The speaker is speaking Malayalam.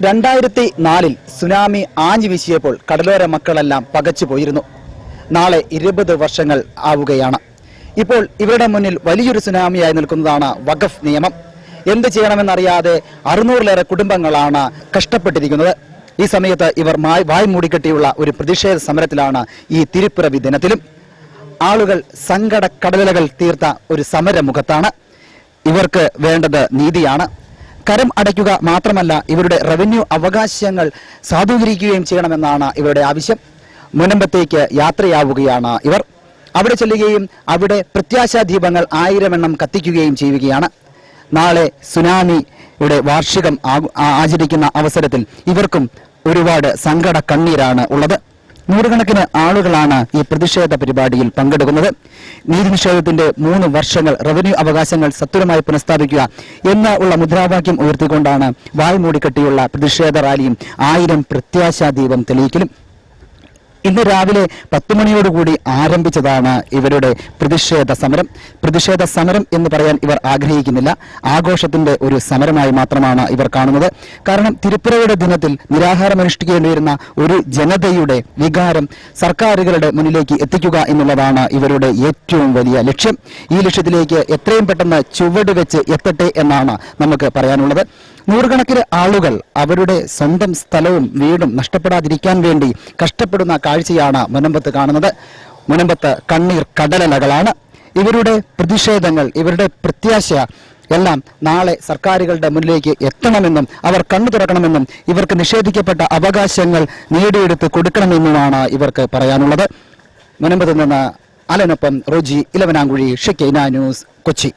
2004 സുനാമി ആഞ്ഞു വീശിയപ്പോൾ കടലോര മക്കളെല്ലാം പകച്ചു പോയിരുന്നു. നാളെ 20 വർഷങ്ങൾ ആവുകയാണ്. ഇപ്പോൾ ഇവരുടെ മുന്നിൽ വലിയൊരു സുനാമിയായി നിൽക്കുന്നതാണ് വഖഫ് നിയമം. എന്ത് ചെയ്യണമെന്നറിയാതെ 600-ലേറെ കുടുംബങ്ങളാണ് കഷ്ടപ്പെട്ടിരിക്കുന്നത്. ഈ സമയത്ത് ഇവർ വായ് മൂടിക്കെട്ടിയുള്ള ഒരു പ്രതിഷേധ സമരത്തിലാണ്. ഈ തിരുപ്പിറവി ദിനത്തിലും ആളുകൾ സങ്കട കടലകൾ തീർത്ത ഒരു സമരമുഖത്താണ്. ഇവർക്ക് വേണ്ടത് നീതിയാണ്. കരം അടയ്ക്കുക മാത്രമല്ല, ഇവരുടെ റവന്യൂ അവകാശങ്ങൾ സാധൂകരിക്കുകയും ചെയ്യണമെന്നാണ് ഇവരുടെ ആവശ്യം. മുനമ്പത്തേക്ക് യാത്രയാവുകയാണ് ഇവർ. അവിടെ ചെല്ലുകയും അവിടെ പ്രത്യാശാദീപങ്ങൾ 1000 എണ്ണം കത്തിക്കുകയും ചെയ്യുകയാണ്. നാളെ സുനാമിയുടെ വാർഷികം ആചരിക്കുന്ന അവസരത്തിൽ ഇവർക്കും ഒരുപാട് സങ്കട കണ്ണീരാണ് ഉള്ളത്. നൂറുകണക്കിന് ആളുകളാണ് ഈ പ്രതിഷേധ പരിപാടിയിൽ പങ്കെടുക്കുന്നത്. നീതി നിഷേധത്തിന്റെ 3 വർഷങ്ങൾ, റവന്യൂ അവകാശങ്ങൾ സത്വരമായി പുനഃസ്ഥാപിക്കുക എന്നുള്ള മുദ്രാവാക്യം ഉയർത്തിക്കൊണ്ടാണ് വായ് മൂടിക്കെട്ടിയുള്ള പ്രതിഷേധ റാലിയും 1000 പ്രത്യാശാദീപം തെളിയിക്കലും. ഇന്ന് രാവിലെ 10 മണിയോടുകൂടി ആരംഭിച്ചതാണ് ഇവരുടെ പ്രതിഷേധ സമരം. പ്രതിഷേധ സമരം എന്ന് പറയാൻ ഇവർ ആഗ്രഹിക്കുന്നില്ല. ആഘോഷത്തിന്റെ ഒരു സമരമായി മാത്രമാണ് ഇവർ കാണുന്നത്. കാരണം തിരുപ്പിറവിയുടെ ദിനത്തിൽ നിരാഹാരമനുഷ്ഠിക്കേണ്ടി വരുന്ന ഒരു ജനതയുടെ വികാരം സർക്കാരുകളുടെ മുന്നിലേക്ക് എത്തിക്കുക എന്നുള്ളതാണ് ഇവരുടെ ഏറ്റവും വലിയ ലക്ഷ്യം. ഈ ലക്ഷ്യത്തിലേക്ക് എത്രയും പെട്ടെന്ന് ചുവട് വെച്ച് എത്തട്ടെ എന്നാണ് നമുക്ക് പറയാനുള്ളത്. നൂറുകണക്കിന് ആളുകൾ അവരുടെ സ്വന്തം സ്ഥലവും വീടും നഷ്ടപ്പെടാതിരിക്കാൻ വേണ്ടി കഷ്ടപ്പെടുന്ന കാഴ്ചയാണ് മുനമ്പത്ത് കാണുന്നത്. മുനമ്പത്ത് കണ്ണീർ കടലലകളാണ്. ഇവരുടെ പ്രതിഷേധങ്ങൾ, ഇവരുടെ പ്രത്യാശ എല്ലാം നാളെ സർക്കാരുകളുടെ മുന്നിലേക്ക് എത്തണമെന്നും അവർ കണ്ണു തുറക്കണമെന്നും ഇവർക്ക് നിഷേധിക്കപ്പെട്ട അവകാശങ്ങൾ നേടിയെടുത്ത് കൊടുക്കണമെന്നുമാണ് ഇവർക്ക് പറയാനുള്ളത്. മുനമ്പത്ത് നിന്ന് അലനൊപ്പം റോജി ഇലവനാങ്കുഴി, ഷെക്കൈന ന്യൂസ്, കൊച്ചി.